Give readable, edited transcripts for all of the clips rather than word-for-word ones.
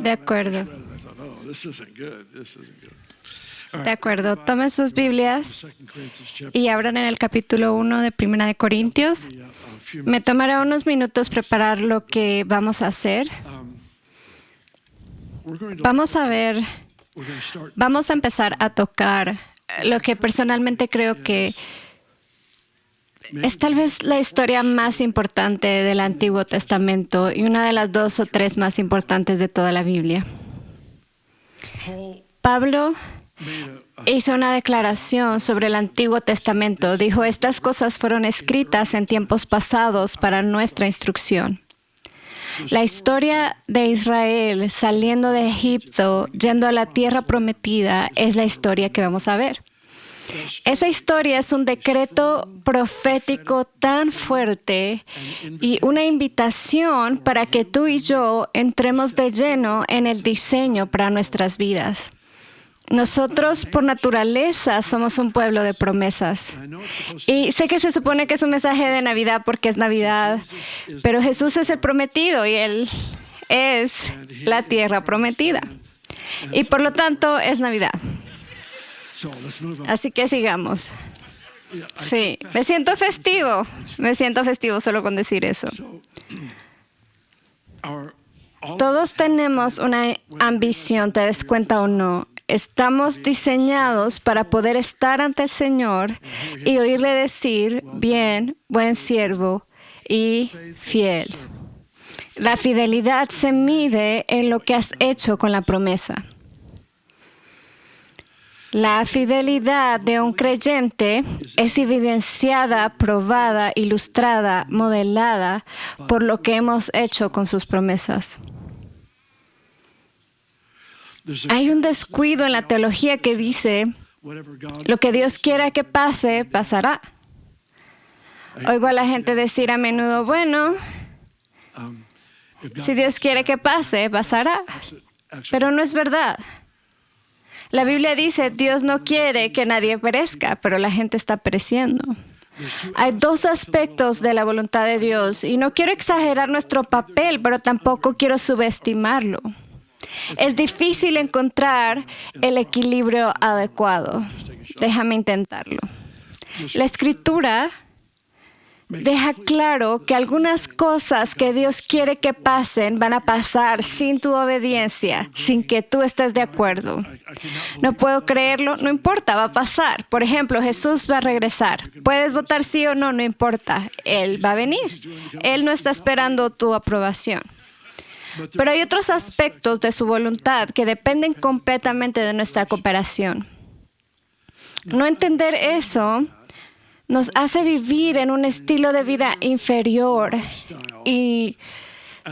De acuerdo. De acuerdo. Tomen sus Biblias y abran en el capítulo 1 de Primera de Corintios. Me tomará unos minutos preparar lo que vamos a hacer. Vamos a empezar a tocar lo que personalmente creo que es tal vez la historia más importante del Antiguo Testamento y una de las 2 o 3 más importantes de toda la Biblia. Pablo hizo una declaración sobre el Antiguo Testamento. Dijo, estas cosas fueron escritas en tiempos pasados para nuestra instrucción. La historia de Israel saliendo de Egipto, yendo a la tierra prometida, es la historia que vamos a ver. Esa historia es un decreto profético tan fuerte y una invitación para que tú y yo entremos de lleno en el diseño para nuestras vidas. Nosotros, por naturaleza, somos un pueblo de promesas. Y sé que se supone que es un mensaje de Navidad porque es Navidad, pero Jesús es el prometido y Él es la tierra prometida. Y por lo tanto, es Navidad. Así que sigamos. Sí, me siento festivo solo con decir eso. Todos tenemos una ambición, te des cuenta o no. Estamos diseñados para poder estar ante el Señor y oírle decir, bien, buen siervo y fiel. La fidelidad se mide en lo que has hecho con la promesa. La fidelidad de un creyente es evidenciada, probada, ilustrada, modelada por lo que hemos hecho con sus promesas. Hay un descuido en la teología que dice, lo que Dios quiera que pase, pasará. Oigo a la gente decir a menudo, bueno, si Dios quiere que pase, pasará. Pero no es verdad. La Biblia dice, Dios no quiere que nadie perezca, pero la gente está pereciendo. Hay 2 aspectos de la voluntad de Dios y no quiero exagerar nuestro papel, pero tampoco quiero subestimarlo. Es difícil encontrar el equilibrio adecuado. Déjame intentarlo. La Escritura deja claro que algunas cosas que Dios quiere que pasen van a pasar sin tu obediencia, sin que tú estés de acuerdo. No puedo creerlo, no importa, va a pasar. Por ejemplo, Jesús va a regresar. Puedes votar sí o no, no importa. Él va a venir. Él no está esperando tu aprobación. Pero hay otros aspectos de su voluntad que dependen completamente de nuestra cooperación. No entender eso nos hace vivir en un estilo de vida inferior y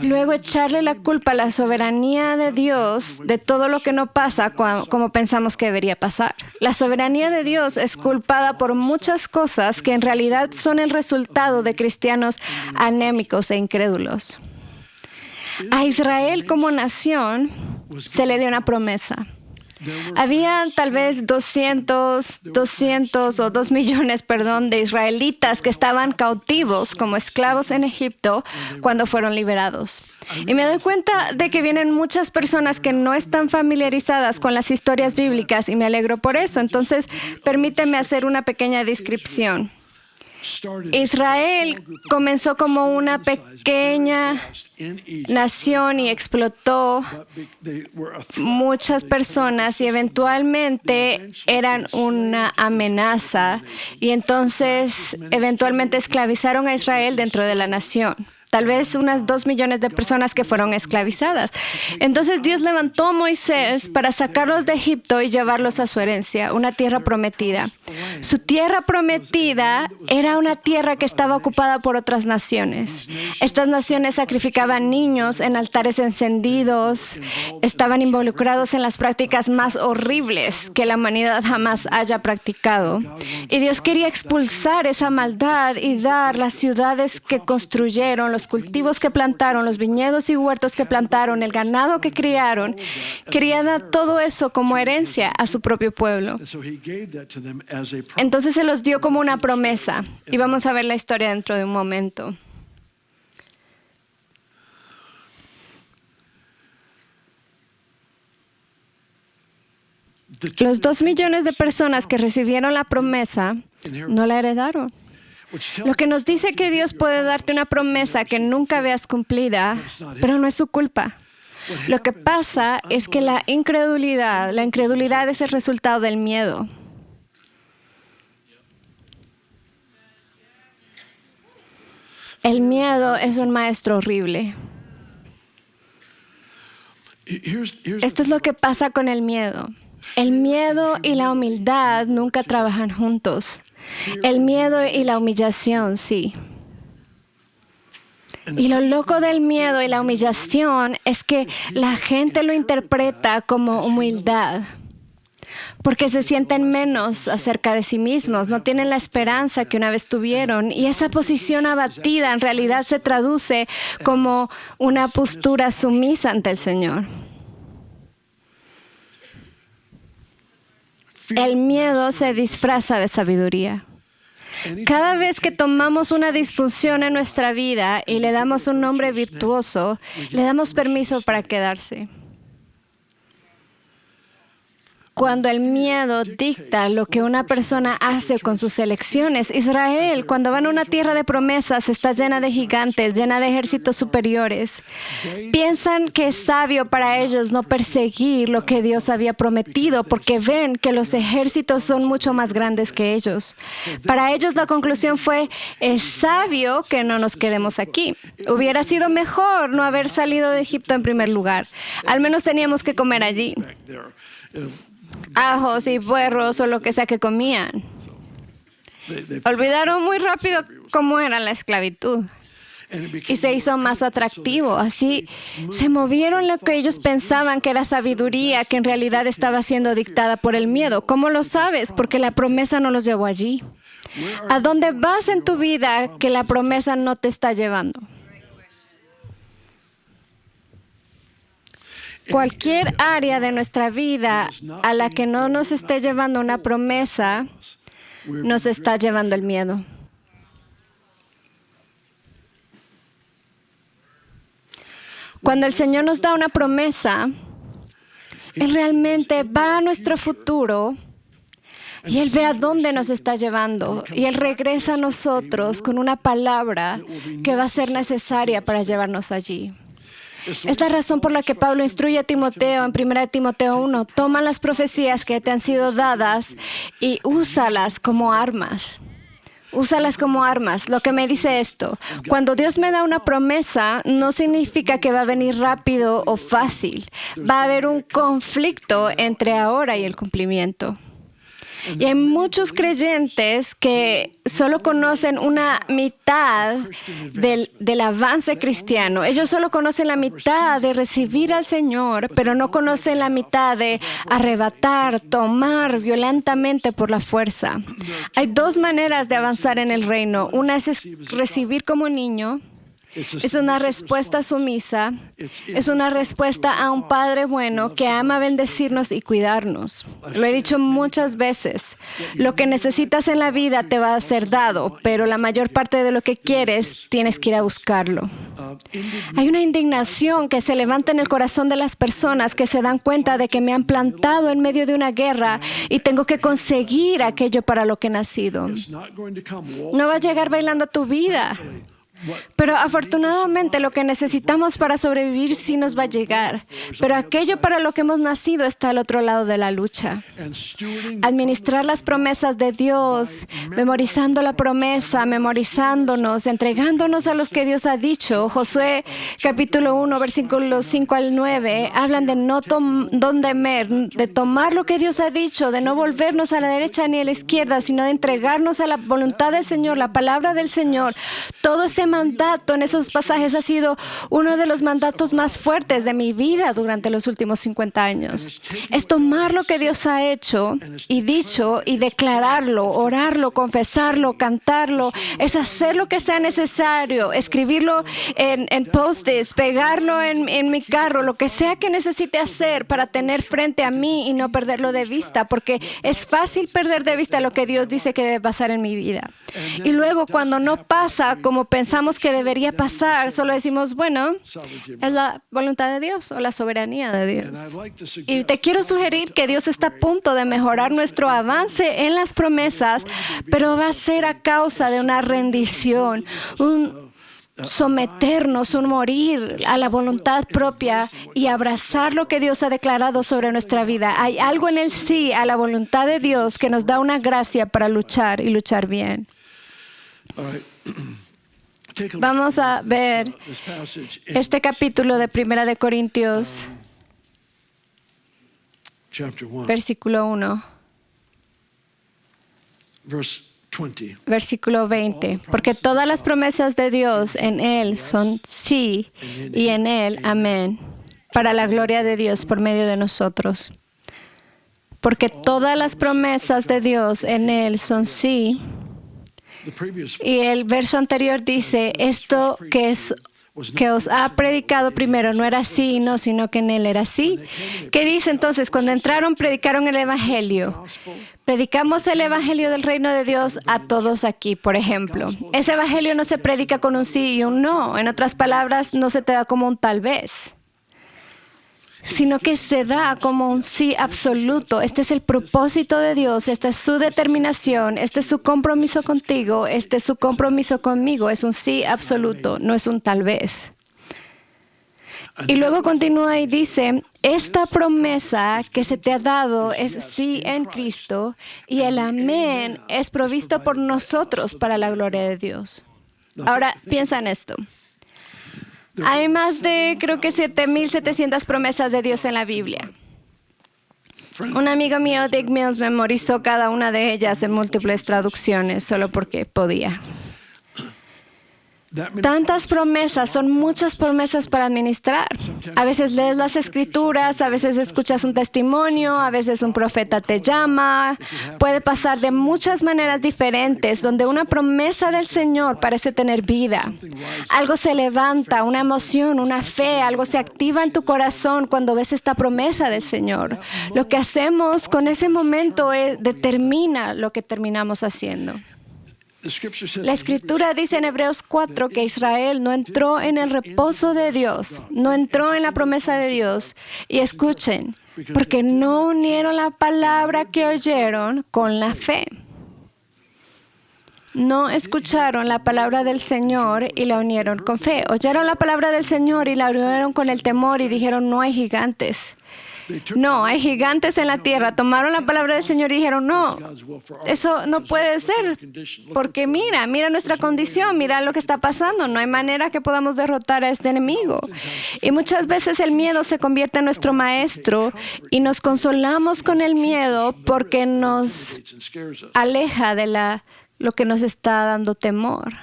luego echarle la culpa a la soberanía de Dios de todo lo que no pasa como pensamos que debería pasar. La soberanía de Dios es culpada por muchas cosas que en realidad son el resultado de cristianos anémicos e incrédulos. A Israel como nación se le dio una promesa. Había tal vez 200 o 2 millones, de israelitas que estaban cautivos como esclavos en Egipto cuando fueron liberados. Y me doy cuenta de que vienen muchas personas que no están familiarizadas con las historias bíblicas y me alegro por eso. Entonces, permíteme hacer una pequeña descripción. Israel comenzó como una pequeña nación y explotó muchas personas y eventualmente eran una amenaza y entonces eventualmente esclavizaron a Israel dentro de la nación. Tal vez unas 2 millones de personas que fueron esclavizadas. Entonces Dios levantó a Moisés para sacarlos de Egipto y llevarlos a su herencia, una tierra prometida. Su tierra prometida era una tierra que estaba ocupada por otras naciones. Estas naciones sacrificaban niños en altares encendidos, estaban involucrados en las prácticas más horribles que la humanidad jamás haya practicado. Y Dios quería expulsar esa maldad y dar las ciudades que construyeron, los cultivos que plantaron, los viñedos y huertos que plantaron, el ganado que criaron, quería dar todo eso como herencia a su propio pueblo. Entonces se los dio como una promesa. Y vamos a ver la historia dentro de un momento. Los 2 millones de personas que recibieron la promesa no la heredaron. Lo que nos dice que Dios puede darte una promesa que nunca veas cumplida, pero no es su culpa. Lo que pasa es que la incredulidad es el resultado del miedo. El miedo es un maestro horrible. Esto es lo que pasa con el miedo. El miedo y la humildad nunca trabajan juntos. El miedo y la humillación, sí. Y lo loco del miedo y la humillación es que la gente lo interpreta como humildad, porque se sienten menos acerca de sí mismos, no tienen la esperanza que una vez tuvieron, y esa posición abatida en realidad se traduce como una postura sumisa ante el Señor. El miedo se disfraza de sabiduría. Cada vez que tomamos una disfunción en nuestra vida y le damos un nombre virtuoso, le damos permiso para quedarse. Cuando el miedo dicta lo que una persona hace con sus elecciones, Israel, cuando van a una tierra de promesas, está llena de gigantes, llena de ejércitos superiores. Piensan que es sabio para ellos no perseguir lo que Dios había prometido, porque ven que los ejércitos son mucho más grandes que ellos. Para ellos la conclusión fue, es sabio que no nos quedemos aquí. Hubiera sido mejor no haber salido de Egipto en primer lugar. Al menos teníamos que comer allí. Ajos y puerros o lo que sea que comían. Olvidaron muy rápido cómo era la esclavitud y se hizo más atractivo. Así se movieron lo que ellos pensaban que era sabiduría, que en realidad estaba siendo dictada por el miedo. ¿Cómo lo sabes? Porque la promesa no los llevó allí. ¿A dónde vas en tu vida que la promesa no te está llevando? Cualquier área de nuestra vida a la que no nos esté llevando una promesa, nos está llevando el miedo. Cuando el Señor nos da una promesa, Él realmente va a nuestro futuro y Él ve a dónde nos está llevando. Y Él regresa a nosotros con una palabra que va a ser necesaria para llevarnos allí. Es la razón por la que Pablo instruye a Timoteo en 1 Timoteo 1. Toma las profecías que te han sido dadas y úsalas como armas. Úsalas como armas. Lo que me dice esto, cuando Dios me da una promesa, no significa que va a venir rápido o fácil. Va a haber un conflicto entre ahora y el cumplimiento. Y hay muchos creyentes que solo conocen una mitad del avance cristiano. Ellos solo conocen la mitad de recibir al Señor, pero no conocen la mitad de arrebatar, tomar violentamente por la fuerza. Hay 2 maneras de avanzar en el reino. Una es recibir como niño. Es una respuesta sumisa, es una respuesta a un Padre bueno que ama bendecirnos y cuidarnos. Lo he dicho muchas veces, lo que necesitas en la vida te va a ser dado, pero la mayor parte de lo que quieres tienes que ir a buscarlo. Hay una indignación que se levanta en el corazón de las personas que se dan cuenta de que me han plantado en medio de una guerra y tengo que conseguir aquello para lo que he nacido. No va a llegar bailando a tu vida. Pero afortunadamente lo que necesitamos para sobrevivir sí nos va a llegar. Pero aquello para lo que hemos nacido está al otro lado de la lucha. Administrar las promesas de Dios, memorizando la promesa, memorizándonos, entregándonos a los que Dios ha dicho. Josué capítulo 1, versículos 5 al 9, hablan de no temer, de tomar lo que Dios ha dicho, de no volvernos a la derecha ni a la izquierda, sino de entregarnos a la voluntad del Señor, la palabra del Señor. Todo ese mandato en esos pasajes ha sido uno de los mandatos más fuertes de mi vida durante los últimos 50 años. Es tomar lo que Dios ha hecho y dicho y declararlo, orarlo, confesarlo, cantarlo. Es hacer lo que sea necesario, escribirlo en post-its, pegarlo en mi carro, lo que sea que necesite hacer para tener frente a mí y no perderlo de vista, porque es fácil perder de vista lo que Dios dice que debe pasar en mi vida. Y luego cuando no pasa como pensamos pensamos que debería pasar, solo decimos, bueno, es la voluntad de Dios o la soberanía de Dios. Y te quiero sugerir que Dios está a punto de mejorar nuestro avance en las promesas, pero va a ser a causa de una rendición, un someternos, un morir a la voluntad propia y abrazar lo que Dios ha declarado sobre nuestra vida. Hay algo en el sí a la voluntad de Dios que nos da una gracia para luchar y luchar bien. Vamos a ver este capítulo de 1 de Corintios, versículo 1. Versículo 20. Porque todas las promesas de Dios en Él son sí y en Él amén, para la gloria de Dios por medio de nosotros. Porque todas las promesas de Dios en Él son sí. Y el verso anterior dice, esto que os ha predicado primero no era sí, no, sino que en Él era sí. ¿Qué dice entonces? Cuando entraron, predicaron el Evangelio. Predicamos el Evangelio del reino de Dios a todos aquí, por ejemplo. Ese Evangelio no se predica con un sí y un no. En otras palabras, no se te da como un tal vez, sino que se da como un sí absoluto. Este es el propósito de Dios, esta es su determinación, este es su compromiso contigo, este es su compromiso conmigo. Es un sí absoluto, no es un tal vez. Y luego continúa y dice, esta promesa que se te ha dado es sí en Cristo y el amén es provisto por nosotros para la gloria de Dios. Ahora, piensa en esto. Hay más de, creo que 7,700 promesas de Dios en la Biblia. Un amigo mío, Dick Mills, memorizó cada una de ellas en múltiples traducciones solo porque podía. Tantas promesas, son muchas promesas para administrar. A veces lees las escrituras, a veces escuchas un testimonio, a veces un profeta te llama. Puede pasar de muchas maneras diferentes, donde una promesa del Señor parece tener vida. Algo se levanta, una emoción, una fe, algo se activa en tu corazón cuando ves esta promesa del Señor. Lo que hacemos con ese momento determina lo que terminamos haciendo. La Escritura dice en Hebreos 4 que Israel no entró en el reposo de Dios, no entró en la promesa de Dios. Y escuchen, porque no unieron la palabra que oyeron con la fe. No escucharon la palabra del Señor y la unieron con fe. Oyeron la palabra del Señor y la unieron con el temor y dijeron, no hay gigantes. No, hay gigantes en la tierra. Tomaron la palabra del Señor y dijeron, no, eso no puede ser, porque mira nuestra condición, mira lo que está pasando. No hay manera que podamos derrotar a este enemigo. Y muchas veces el miedo se convierte en nuestro maestro y nos consolamos con el miedo porque nos aleja de lo que nos está dando temor.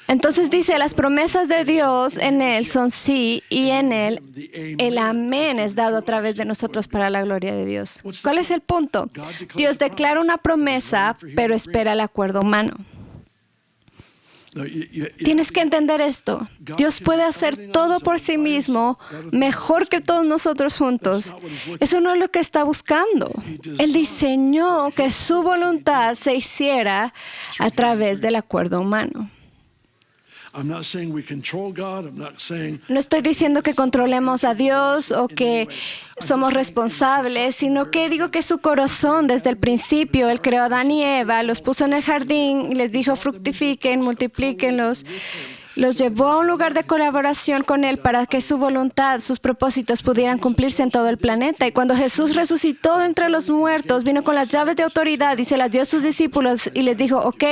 Entonces dice, las promesas de Dios en Él son sí y en Él el amén es dado a través de nosotros para la gloria de Dios. ¿Cuál es el punto? Dios declara una promesa, pero espera el acuerdo humano. Tienes que entender esto. Dios puede hacer todo por sí mismo mejor que todos nosotros juntos. Eso no es lo que está buscando. Él diseñó que su voluntad se hiciera a través del acuerdo humano. No estoy diciendo que controlemos a Dios o que somos responsables, sino que digo que su corazón desde el principio, Él creó a Adán y Eva, los puso en el jardín y les dijo fructifiquen, multiplíquenlos. Los llevó a un lugar de colaboración con Él para que su voluntad, sus propósitos pudieran cumplirse en todo el planeta. Y cuando Jesús resucitó de entre los muertos, vino con las llaves de autoridad y se las dio a sus discípulos y les dijo, ok,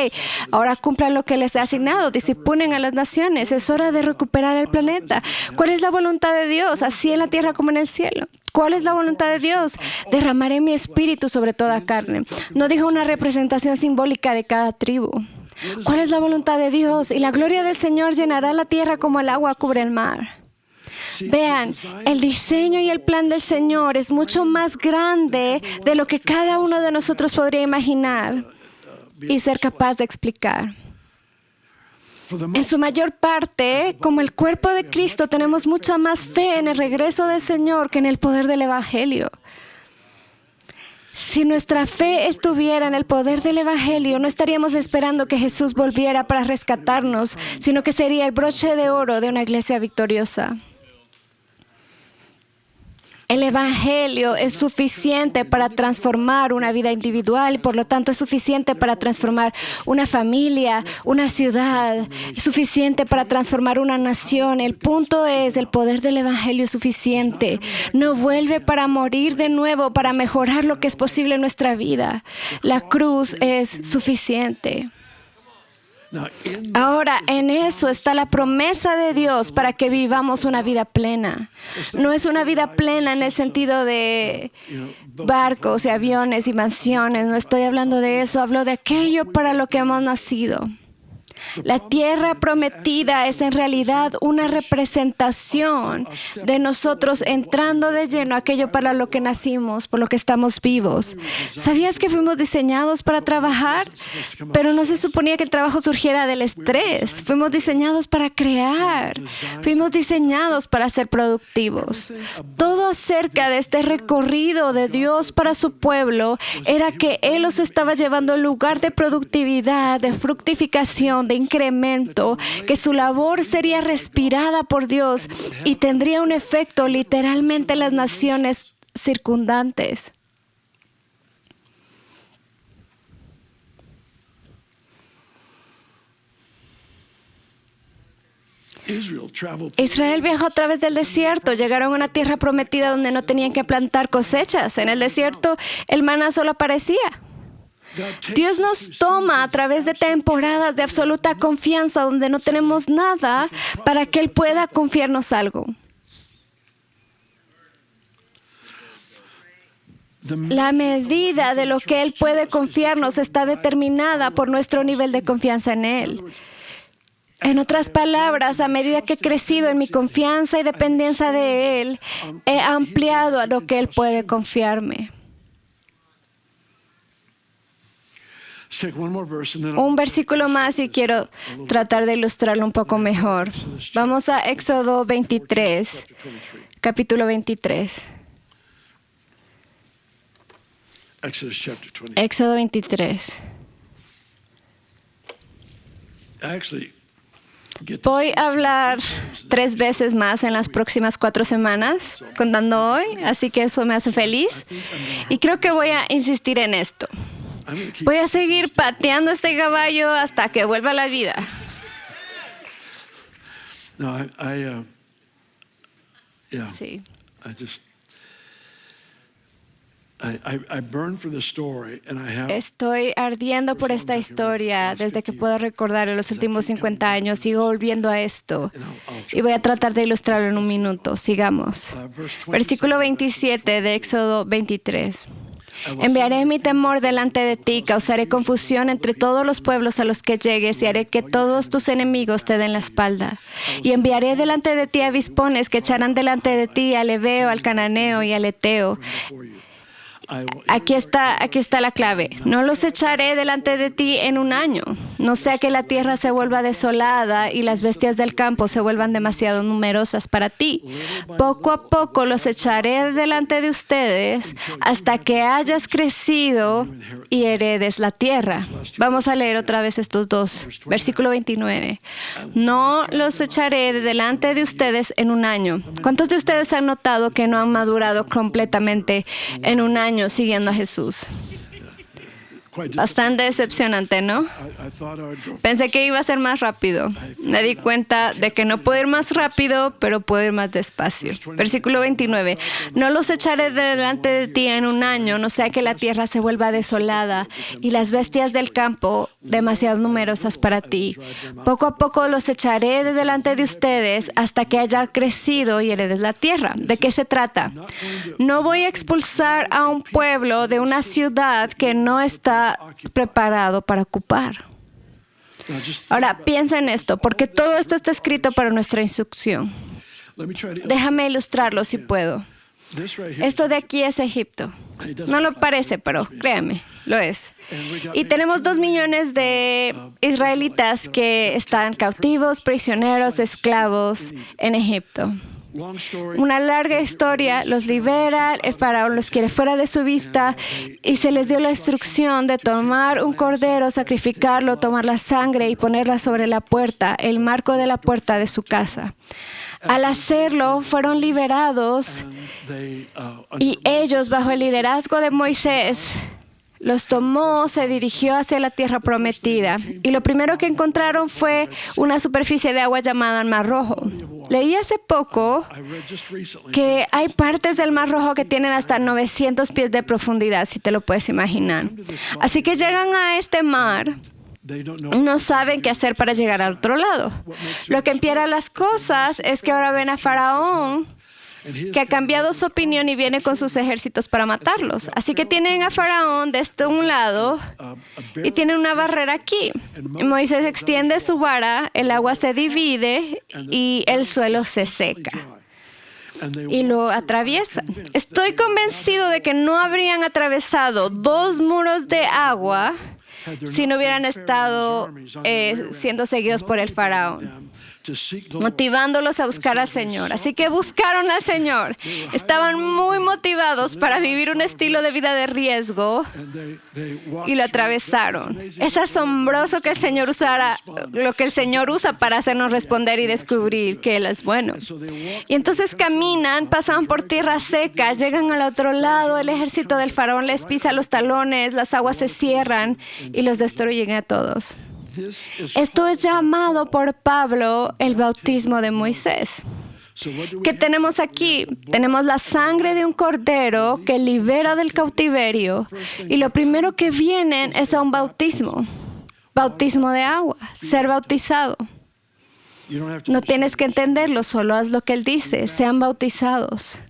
ahora cumplan lo que les he asignado, disciplinen a las naciones, es hora de recuperar el planeta. ¿Cuál es la voluntad de Dios? Así en la tierra como en el cielo. ¿Cuál es la voluntad de Dios? Derramaré mi espíritu sobre toda carne. No dijo una representación simbólica de cada tribu. ¿Cuál es la voluntad de Dios? Y la gloria del Señor llenará la tierra como el agua cubre el mar. Vean, el diseño y el plan del Señor es mucho más grande de lo que cada uno de nosotros podría imaginar y ser capaz de explicar. En su mayor parte, como el cuerpo de Cristo, tenemos mucha más fe en el regreso del Señor que en el poder del Evangelio. Si nuestra fe estuviera en el poder del Evangelio, no estaríamos esperando que Jesús volviera para rescatarnos, sino que sería el broche de oro de una iglesia victoriosa. El Evangelio es suficiente para transformar una vida individual y por lo tanto es suficiente para transformar una familia, una ciudad, es suficiente para transformar una nación. El punto es, el poder del Evangelio es suficiente. No vuelve para morir de nuevo, para mejorar lo que es posible en nuestra vida. La cruz es suficiente. Ahora, en eso está la promesa de Dios para que vivamos una vida plena. No es una vida plena en el sentido de barcos y aviones y mansiones. No estoy hablando de eso. Hablo de aquello para lo que hemos nacido. La tierra prometida es en realidad una representación de nosotros entrando de lleno a aquello para lo que nacimos, por lo que estamos vivos. ¿Sabías que fuimos diseñados para trabajar? Pero no se suponía que el trabajo surgiera del estrés. Fuimos diseñados para crear. Fuimos diseñados para ser productivos. Todo acerca de este recorrido de Dios para su pueblo era que Él los estaba llevando al lugar de productividad, de fructificación, de incremento, que su labor sería respirada por Dios y tendría un efecto literalmente en las naciones circundantes. Israel viajó a través del desierto, llegaron a una tierra prometida donde no tenían que plantar cosechas. En el desierto el maná solo aparecía. Dios nos toma a través de temporadas de absoluta confianza donde no tenemos nada para que Él pueda confiarnos algo. La medida de lo que Él puede confiarnos está determinada por nuestro nivel de confianza en Él. En otras palabras, a medida que he crecido en mi confianza y dependencia de Él, he ampliado a lo que Él puede confiarme. Un versículo más y quiero tratar de ilustrarlo un poco mejor. Vamos a Éxodo 23, capítulo 23. Éxodo 23. Voy a hablar 3 veces más en las próximas 4 semanas, contando hoy, así que eso me hace feliz. Y creo que voy a insistir en esto. Voy a seguir pateando este caballo hasta que vuelva a la vida. Sí. Estoy ardiendo por esta historia desde que puedo recordar en los últimos 50 años. Sigo volviendo a esto y voy a tratar de ilustrarlo en un minuto. Sigamos. Versículo 27 de Éxodo 23. Enviaré mi temor delante de ti, causaré confusión entre todos los pueblos a los que llegues y haré que todos tus enemigos te den la espalda. Y enviaré delante de ti avispones que echarán delante de ti al Heveo, al Cananeo y al Eteo. Aquí está la clave. No los echaré delante de ti en un año, no sea que la tierra se vuelva desolada y las bestias del campo se vuelvan demasiado numerosas para ti. Poco a poco los echaré delante de ustedes hasta que hayas crecido y heredes la tierra. Vamos a leer otra vez estos dos. Versículo 29. No los echaré delante de ustedes en un año. ¿Cuántos de ustedes han notado que no han madurado completamente en un año siguiendo a Jesús? Bastante decepcionante, ¿no? Pensé que iba a ser más rápido. Me di cuenta de que no puedo ir más rápido, pero puedo ir más despacio. Versículo 29. No los echaré delante de ti en un año, no sea que la tierra se vuelva desolada y las bestias del campo demasiado numerosas para ti. Poco a poco los echaré delante de ustedes hasta que haya crecido y heredes la tierra. ¿De qué se trata? No voy a expulsar a un pueblo de una ciudad que no está preparado para ocupar. Ahora, piensa en esto, porque todo esto está escrito para nuestra instrucción. Déjame ilustrarlo si puedo. Esto de aquí es Egipto. No lo parece, pero créame, lo es. Y tenemos 2 millones de israelitas que están cautivos, prisioneros, esclavos en Egipto. Una larga historia, los libera, el faraón los quiere fuera de su vista y se les dio la instrucción de tomar un cordero, sacrificarlo, tomar la sangre y ponerla sobre la puerta, el marco de la puerta de su casa. Al hacerlo, fueron liberados y ellos, bajo el liderazgo de Moisés, los tomó, se dirigió hacia la tierra prometida. Y lo primero que encontraron fue una superficie de agua llamada el Mar Rojo. Leí hace poco que hay partes del Mar Rojo que tienen hasta 900 pies de profundidad, si te lo puedes imaginar. Así que llegan a este mar. No saben qué hacer para llegar al otro lado. Lo que empeora las cosas es que ahora ven a Faraón, que ha cambiado su opinión y viene con sus ejércitos para matarlos. Así que tienen a Faraón desde un lado y tienen una barrera aquí. Moisés extiende su vara, el agua se divide y el suelo se seca. Y lo atraviesan. Estoy convencido de que no habrían atravesado 2 muros de agua si no hubieran estado siendo seguidos por el faraón, motivándolos a buscar al Señor. Así que buscaron al Señor. Estaban muy motivados para vivir un estilo de vida de riesgo y lo atravesaron. Es asombroso que el Señor usara lo que el Señor usa para hacernos responder y descubrir que Él es bueno. Y entonces caminan, pasan por tierra seca, llegan al otro lado, el ejército del faraón les pisa los talones, las aguas se cierran y los destruyen a todos. Esto es llamado por Pablo el bautismo de Moisés. ¿Qué tenemos aquí? Tenemos la sangre de un cordero que libera del cautiverio y lo primero que vienen es a un bautismo de agua, ser bautizado. No tienes que entenderlo, solo haz lo que Él dice, sean bautizados.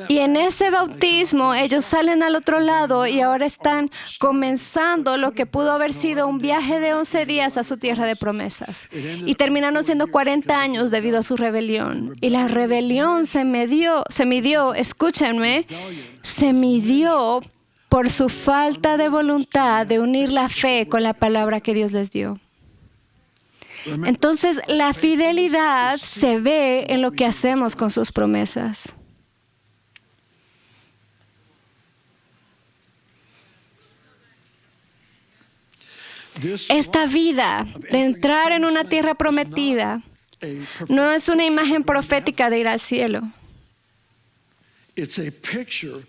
Y en ese bautismo ellos salen al otro lado y ahora están comenzando lo que pudo haber sido un viaje de 11 días a su tierra de promesas. Y terminaron siendo 40 años debido a su rebelión. Y la rebelión se midió, escúchenme, se midió por su falta de voluntad de unir la fe con la palabra que Dios les dio. Entonces, la fidelidad se ve en lo que hacemos con sus promesas. Esta vida de entrar en una tierra prometida no es una imagen profética de ir al cielo.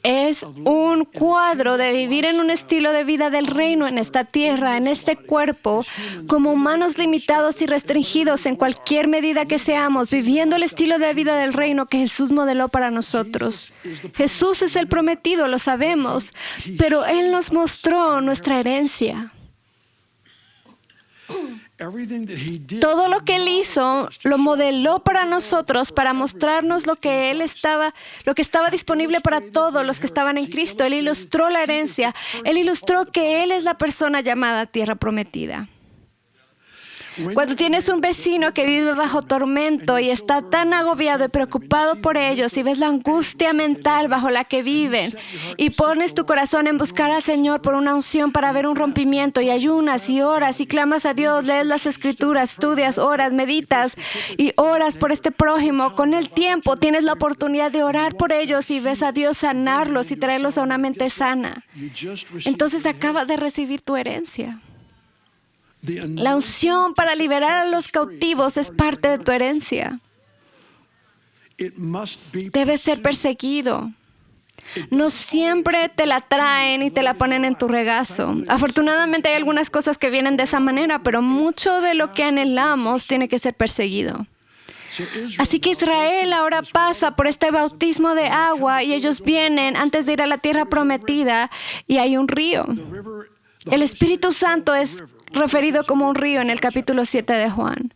Es un cuadro de vivir en un estilo de vida del reino en esta tierra, en este cuerpo, como humanos limitados y restringidos en cualquier medida que seamos, viviendo el estilo de vida del reino que Jesús modeló para nosotros. Jesús es el prometido, lo sabemos, pero Él nos mostró nuestra herencia. Todo lo que Él hizo, lo modeló para nosotros, para mostrarnos lo que estaba disponible para todos los que estaban en Cristo. Él ilustró la herencia. Él ilustró que Él es la persona llamada Tierra Prometida. Cuando tienes un vecino que vive bajo tormento y está tan agobiado y preocupado por ellos y ves la angustia mental bajo la que viven y pones tu corazón en buscar al Señor por una unción para ver un rompimiento y ayunas y oras y clamas a Dios, lees las Escrituras, estudias, oras, meditas y oras por este prójimo, con el tiempo tienes la oportunidad de orar por ellos y ves a Dios sanarlos y traerlos a una mente sana. Entonces acabas de recibir tu herencia. La unción para liberar a los cautivos es parte de tu herencia. Debes ser perseguido. No siempre te la traen y te la ponen en tu regazo. Afortunadamente hay algunas cosas que vienen de esa manera, pero mucho de lo que anhelamos tiene que ser perseguido. Así que Israel ahora pasa por este bautismo de agua y ellos vienen antes de ir a la tierra prometida y hay un río. El Espíritu Santo es referido como un río en el capítulo 7 de Juan.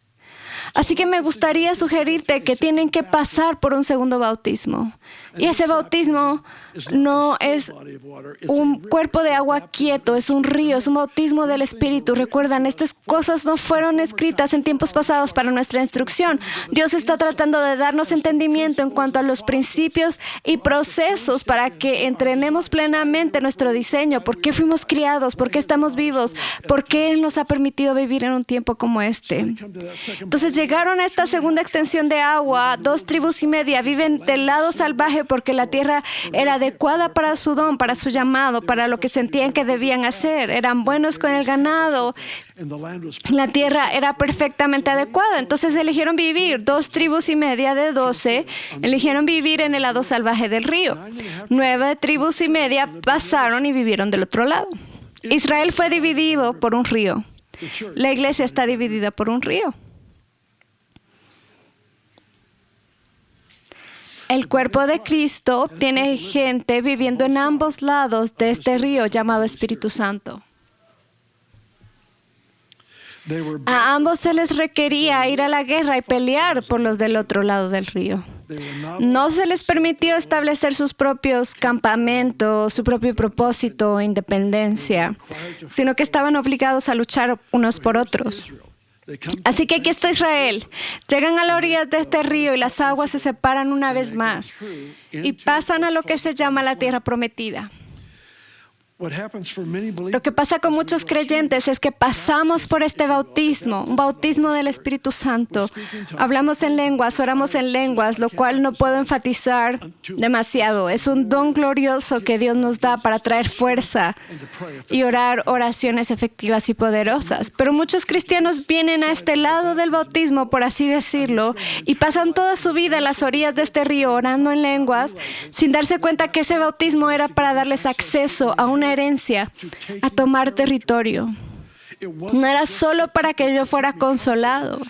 Así que me gustaría sugerirte que tienen que pasar por un segundo bautismo. Y ese bautismo no es un cuerpo de agua quieto, es un río, es un bautismo del Espíritu. Recuerdan, estas cosas no fueron escritas en tiempos pasados para nuestra instrucción. Dios está tratando de darnos entendimiento en cuanto a los principios y procesos para que entrenemos plenamente nuestro diseño. ¿Por qué fuimos criados? ¿Por qué estamos vivos? ¿Por qué Él nos ha permitido vivir en un tiempo como este? Entonces llegaron a esta segunda extensión de agua, 2 tribus y media viven del lado salvaje porque la tierra era adecuada para su don, para su llamado, para lo que sentían que debían hacer. Eran buenos con el ganado. La tierra era perfectamente adecuada. Entonces eligieron vivir, 2 tribus y media de 12, eligieron vivir en el lado salvaje del río. 9 tribus y media pasaron y vivieron del otro lado. Israel fue dividido por un río. La iglesia está dividida por un río. El cuerpo de Cristo tiene gente viviendo en ambos lados de este río llamado Espíritu Santo. A ambos se les requería ir a la guerra y pelear por los del otro lado del río. No se les permitió establecer sus propios campamentos, su propio propósito o independencia, sino que estaban obligados a luchar unos por otros. Así que aquí está Israel. Llegan a la orilla de este río y las aguas se separan una vez más y pasan a lo que se llama la tierra prometida. Lo que pasa con muchos creyentes es que pasamos por este bautismo, un bautismo del Espíritu Santo. Hablamos en lenguas, oramos en lenguas, lo cual no puedo enfatizar demasiado. Es un don glorioso que Dios nos da para traer fuerza y orar oraciones efectivas y poderosas. Pero muchos cristianos vienen a este lado del bautismo, por así decirlo, y pasan toda su vida en las orillas de este río orando en lenguas, sin darse cuenta que ese bautismo era para darles acceso a una herencia, a tomar territorio. No era solo para que yo fuera consolado.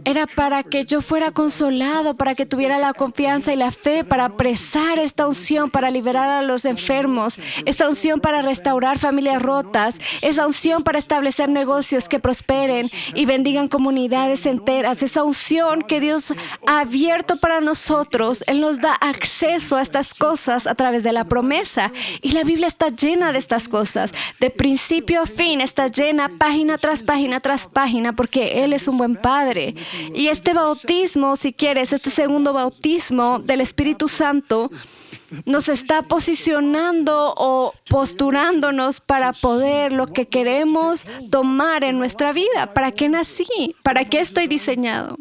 Era para que yo fuera consolado, para que tuviera la confianza y la fe, para apresar esta unción, para liberar a los enfermos, esta unción para restaurar familias rotas, esa unción para establecer negocios que prosperen y bendigan comunidades enteras, esa unción que Dios ha abierto para nosotros. Él nos da acceso a estas cosas a través de la promesa. Y la Biblia está llena de estas cosas. De principio a fin está llena, página tras página tras página, porque Él es un buen Padre. Y este bautismo, si quieres, este segundo bautismo del Espíritu Santo, nos está posicionando o posturándonos para poder lo que queremos tomar en nuestra vida. ¿Para qué nací? ¿Para qué estoy diseñado?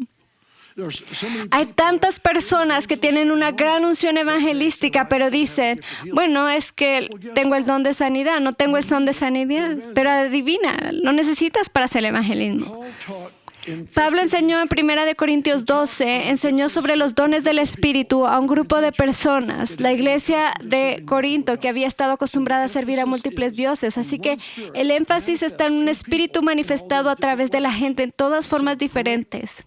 Hay tantas personas que tienen una gran unción evangelística, pero dicen, bueno, es que tengo el don de sanidad, no tengo el don de sanidad, pero adivina, lo necesitas para hacer el evangelismo. Pablo enseñó en 1 Corintios 12, enseñó sobre los dones del Espíritu a un grupo de personas, la iglesia de Corinto, que había estado acostumbrada a servir a múltiples dioses. Así que el énfasis está en un espíritu manifestado a través de la gente en todas formas diferentes.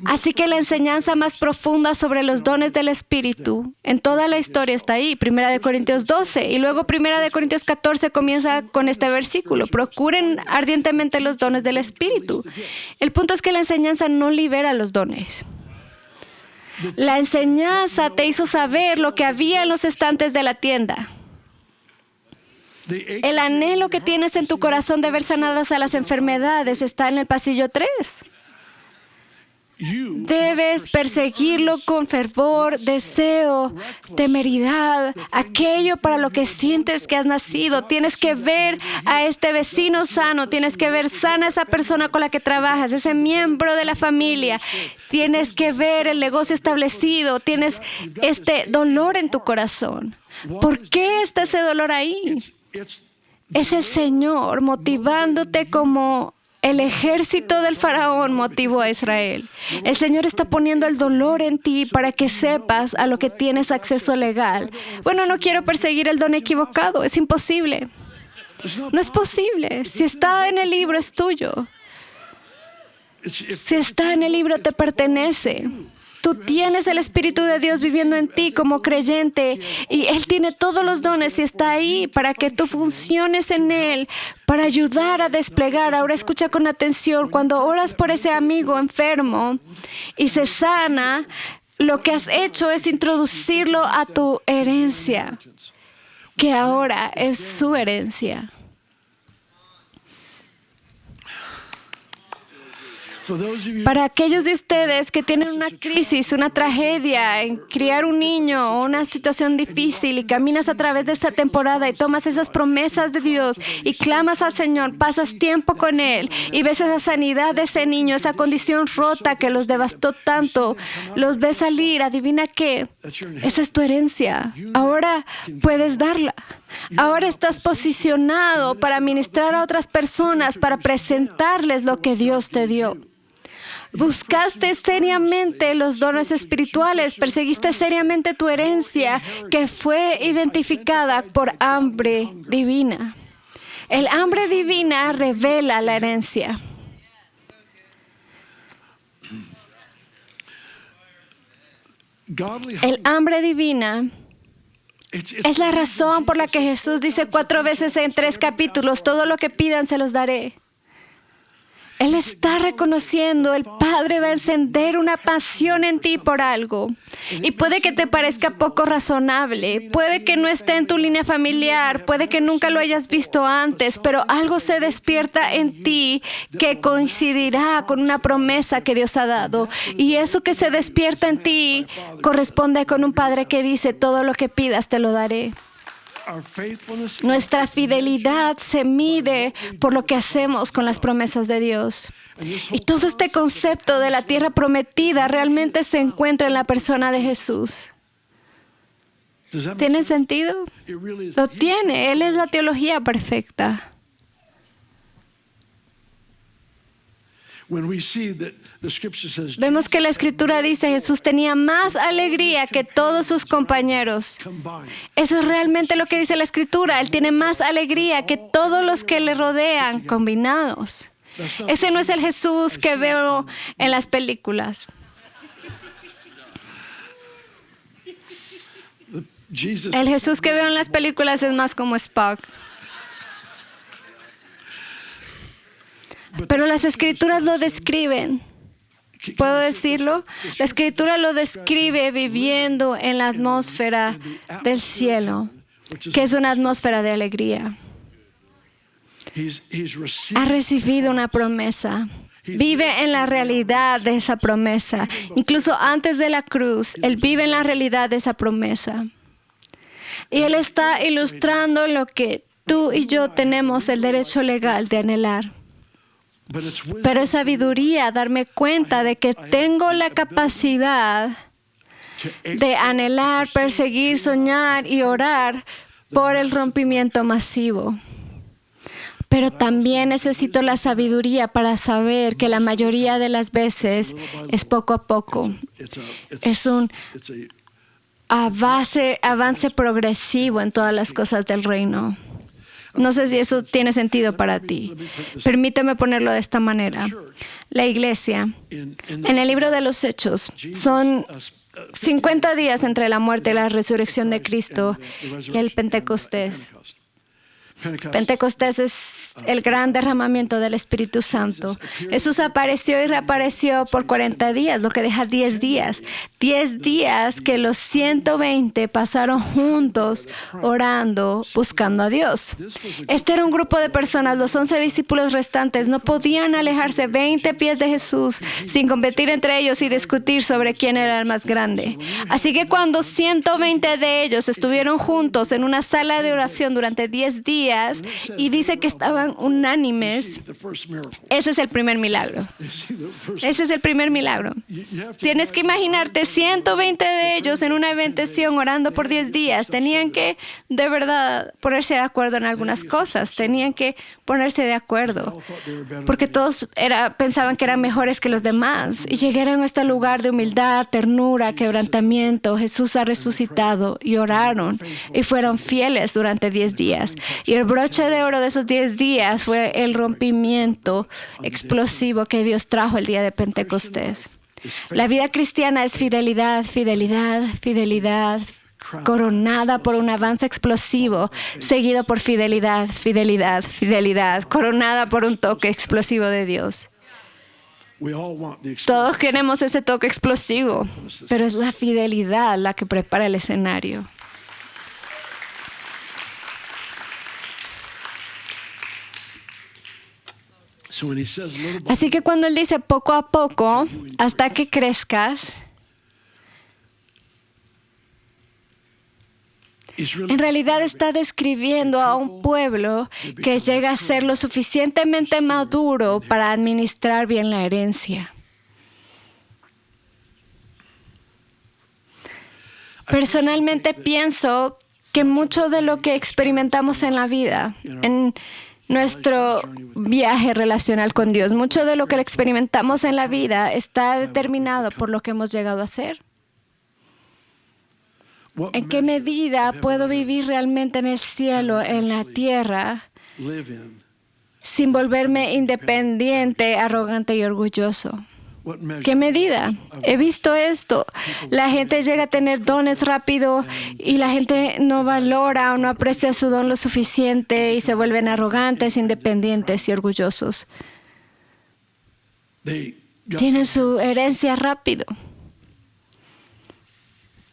Así que la enseñanza más profunda sobre los dones del Espíritu en toda la historia está ahí, 1 Corintios 12, y luego 1 Corintios 14 comienza con este versículo: procuren ardientemente los dones del Espíritu. El punto es que la enseñanza no libera los dones. La enseñanza te hizo saber lo que había en los estantes de la tienda. El anhelo que tienes en tu corazón de ver sanadas a las enfermedades está en el pasillo 3. Debes perseguirlo con fervor, deseo, temeridad, aquello para lo que sientes que has nacido. Tienes que ver a este vecino sano, tienes que ver sana a esa persona con la que trabajas, ese miembro de la familia. Tienes que ver el negocio establecido, tienes este dolor en tu corazón. ¿Por qué está ese dolor ahí? Es el Señor motivándote como el ejército del faraón motivó a Israel. El Señor está poniendo el dolor en ti para que sepas a lo que tienes acceso legal. Bueno, no quiero perseguir el don equivocado. Es imposible. No es posible. Si está en el libro, es tuyo. Si está en el libro, te pertenece. Tú tienes el Espíritu de Dios viviendo en ti como creyente y Él tiene todos los dones y está ahí para que tú funciones en Él, para ayudar a desplegar. Ahora escucha con atención. Cuando oras por ese amigo enfermo y se sana, lo que has hecho es introducirlo a tu herencia, que ahora es su herencia. Para aquellos de ustedes que tienen una crisis, una tragedia en criar un niño o una situación difícil y caminas a través de esta temporada y tomas esas promesas de Dios y clamas al Señor, pasas tiempo con Él y ves esa sanidad de ese niño, esa condición rota que los devastó tanto, los ves salir, adivina qué, esa es tu herencia. Ahora puedes darla. Ahora estás posicionado para ministrar a otras personas, para presentarles lo que Dios te dio. Buscaste seriamente los dones espirituales, perseguiste seriamente tu herencia que fue identificada por hambre divina. El hambre divina revela la herencia. El hambre divina es la razón por la que Jesús dice 4 veces en 3 capítulos, todo lo que pidan se los daré. Él está reconociendo, el Padre va a encender una pasión en ti por algo. Y puede que te parezca poco razonable, puede que no esté en tu línea familiar, puede que nunca lo hayas visto antes, pero algo se despierta en ti que coincidirá con una promesa que Dios ha dado. Y eso que se despierta en ti corresponde con un Padre que dice, todo lo que pidas te lo daré. Nuestra fidelidad se mide por lo que hacemos con las promesas de Dios. Y todo este concepto de la tierra prometida realmente se encuentra en la persona de Jesús. ¿Tiene sentido? Lo tiene. Él es la teología perfecta. Vemos que la Escritura dice que Jesús tenía más alegría que todos sus compañeros. Eso es realmente lo que dice la Escritura. Él tiene más alegría que todos los que le rodean combinados. Ese no es el Jesús que veo en las películas. El Jesús que veo en las películas es más como Spock. Pero las Escrituras lo describen. ¿Puedo decirlo? La Escritura lo describe viviendo en la atmósfera del cielo, que es una atmósfera de alegría. Ha recibido una promesa. Vive en la realidad de esa promesa. Incluso antes de la cruz, Él vive en la realidad de esa promesa. Y Él está ilustrando lo que tú y yo tenemos el derecho legal de anhelar. Pero es sabiduría darme cuenta de que tengo la capacidad de anhelar, perseguir, soñar y orar por el rompimiento masivo. Pero también necesito la sabiduría para saber que la mayoría de las veces es poco a poco. Es un avance progresivo en todas las cosas del reino. No sé si eso tiene sentido para ti. Permíteme ponerlo de esta manera. La iglesia, en el libro de los Hechos, son 50 días entre la muerte y la resurrección de Cristo y el Pentecostés. Pentecostés es el gran derramamiento del Espíritu Santo. Jesús apareció y reapareció por 40 días, lo que deja 10 días. 10 días que los 120 pasaron juntos, orando, buscando a Dios. Este era un grupo de personas. Los 11 discípulos restantes no podían alejarse 20 pies de Jesús sin competir entre ellos y discutir sobre quién era el más grande. Así que cuando 120 de ellos estuvieron juntos en una sala de oración durante 10 días y dice que estaban unánimes, ese es el primer milagro. Ese es el primer milagro. Tienes que imaginarte 120 de ellos en una bendición orando por 10 días. Tenían que, de verdad, ponerse de acuerdo en algunas cosas. Tenían que ponerse de acuerdo. Porque todos pensaban que eran mejores que los demás. Y llegaron a este lugar de humildad, ternura, quebrantamiento. Jesús ha resucitado y oraron y fueron fieles durante 10 días. Y el broche de oro de esos 10 días fue el rompimiento explosivo que Dios trajo el día de Pentecostés. La vida cristiana es fidelidad, fidelidad, fidelidad, coronada por un avance explosivo, seguido por fidelidad, fidelidad, fidelidad, coronada por un toque explosivo de Dios. Todos queremos ese toque explosivo, pero es la fidelidad la que prepara el escenario. Así que cuando Él dice poco a poco, hasta que crezcas, en realidad está describiendo a un pueblo que llega a ser lo suficientemente maduro para administrar bien la herencia. Personalmente pienso que mucho de lo que experimentamos en la vida, en nuestro viaje relacional con Dios, mucho de lo que experimentamos en la vida está determinado por lo que hemos llegado a ser. ¿En qué medida puedo vivir realmente en el cielo, en la tierra, sin volverme independiente, arrogante y orgulloso? ¿Qué medida? He visto esto. La gente llega a tener dones rápido y la gente no valora o no aprecia su don lo suficiente y se vuelven arrogantes, independientes y orgullosos. Tienen su herencia rápido,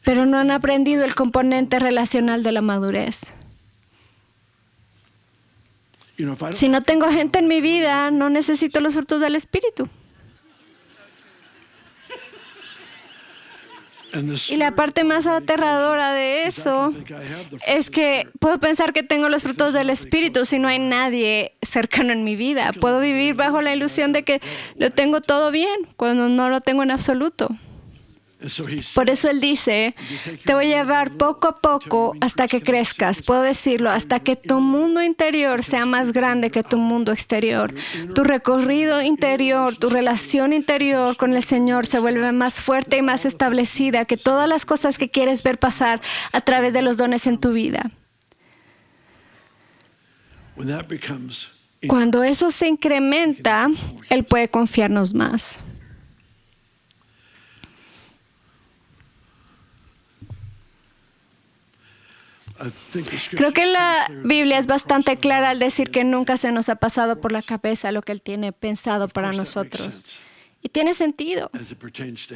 pero no han aprendido el componente relacional de la madurez. Si no tengo gente en mi vida, no necesito los frutos del Espíritu. Y la parte más aterradora de eso es que puedo pensar que tengo los frutos del Espíritu si no hay nadie cercano en mi vida. Puedo vivir bajo la ilusión de que lo tengo todo bien cuando no lo tengo en absoluto. Por eso Él dice, te voy a llevar poco a poco hasta que crezcas. Puedo decirlo, hasta que tu mundo interior sea más grande que tu mundo exterior. Tu recorrido interior, tu relación interior con el Señor se vuelve más fuerte y más establecida que todas las cosas que quieres ver pasar a través de los dones en tu vida. Cuando eso se incrementa, Él puede confiarnos más. Creo que la Biblia es bastante clara al decir que nunca se nos ha pasado por la cabeza lo que Él tiene pensado para nosotros. Y tiene sentido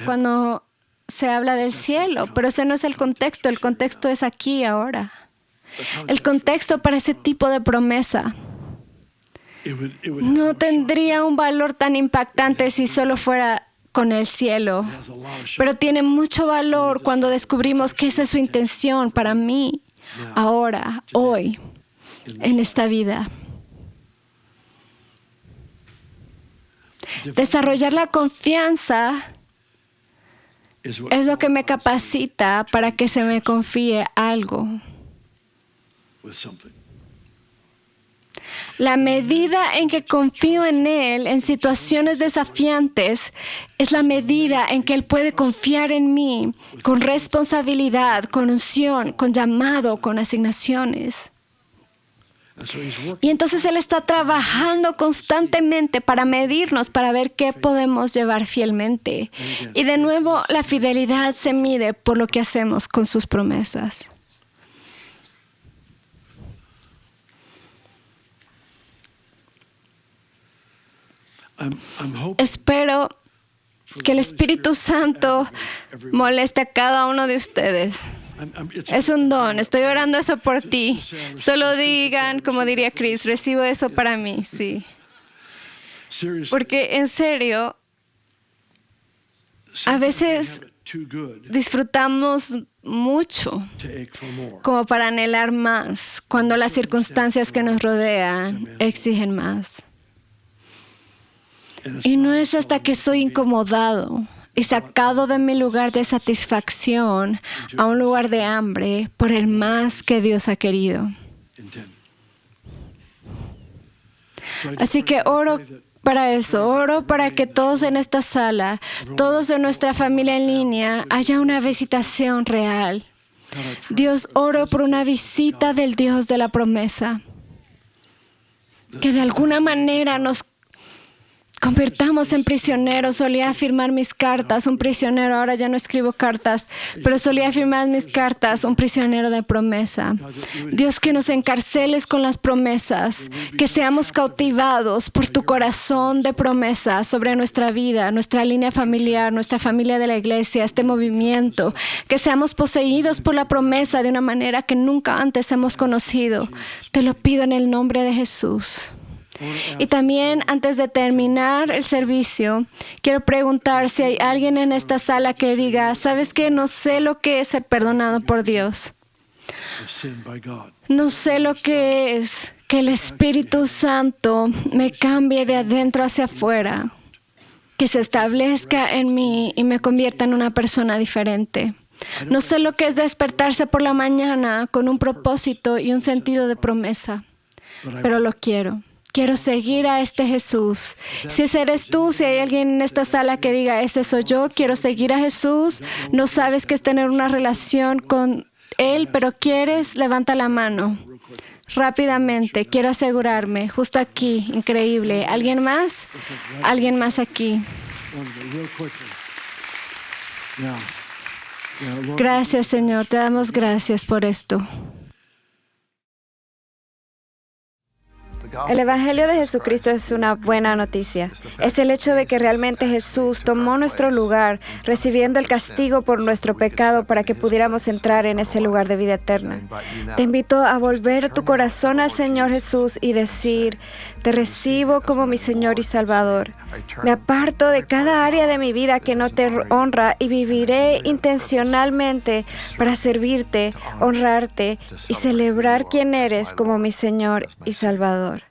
cuando se habla del cielo, pero ese no es el contexto es aquí, ahora. El contexto para ese tipo de promesa no tendría un valor tan impactante si solo fuera con el cielo, pero tiene mucho valor cuando descubrimos que esa es su intención para mí. Ahora, hoy, en esta vida. Desarrollar la confianza es lo que me capacita para que se me confíe algo. La medida en que confío en Él en situaciones desafiantes es la medida en que Él puede confiar en mí con responsabilidad, con unción, con llamado, con asignaciones. Y entonces Él está trabajando constantemente para medirnos, para ver qué podemos llevar fielmente. Y de nuevo, la fidelidad se mide por lo que hacemos con sus promesas. Espero que el Espíritu Santo moleste a cada uno de ustedes. Es un don. Estoy orando eso por ti. Solo digan, como diría Chris, recibo eso para mí. Sí. Porque en serio, a veces disfrutamos mucho como para anhelar más cuando las circunstancias que nos rodean exigen más. Y no es hasta que soy incomodado y sacado de mi lugar de satisfacción a un lugar de hambre por el más que Dios ha querido. Así que oro para eso, oro para que todos en esta sala, todos en nuestra familia en línea, haya una visitación real. Dios, oro por una visita del Dios de la promesa, que de alguna manera nos convirtamos en prisioneros. Solía firmar mis cartas, un prisionero. Ahora ya no escribo cartas, pero solía firmar mis cartas, un prisionero de promesa. Dios, que nos encarceles con las promesas, que seamos cautivados por tu corazón de promesa sobre nuestra vida, nuestra línea familiar, nuestra familia de la iglesia, este movimiento, que seamos poseídos por la promesa de una manera que nunca antes hemos conocido. Te lo pido en el nombre de Jesús. Y también, antes de terminar el servicio, quiero preguntar si hay alguien en esta sala que diga, ¿sabes qué? No sé lo que es ser perdonado por Dios. No sé lo que es que el Espíritu Santo me cambie de adentro hacia afuera, que se establezca en mí y me convierta en una persona diferente. No sé lo que es despertarse por la mañana con un propósito y un sentido de promesa, pero lo quiero. Quiero seguir a este Jesús. Si ese eres tú, si hay alguien en esta sala que diga, ese soy yo, quiero seguir a Jesús, no sabes qué es tener una relación con Él, pero quieres, levanta la mano. Rápidamente, quiero asegurarme, justo aquí, increíble. ¿Alguien más? ¿Alguien más aquí? Gracias, Señor, te damos gracias por esto. El Evangelio de Jesucristo es una buena noticia. Es el hecho de que realmente Jesús tomó nuestro lugar, recibiendo el castigo por nuestro pecado para que pudiéramos entrar en ese lugar de vida eterna. Te invito a volver tu corazón al Señor Jesús y decir, te recibo como mi Señor y Salvador. Me aparto de cada área de mi vida que no te honra y viviré intencionalmente para servirte, honrarte y celebrar quién eres como mi Señor y Salvador.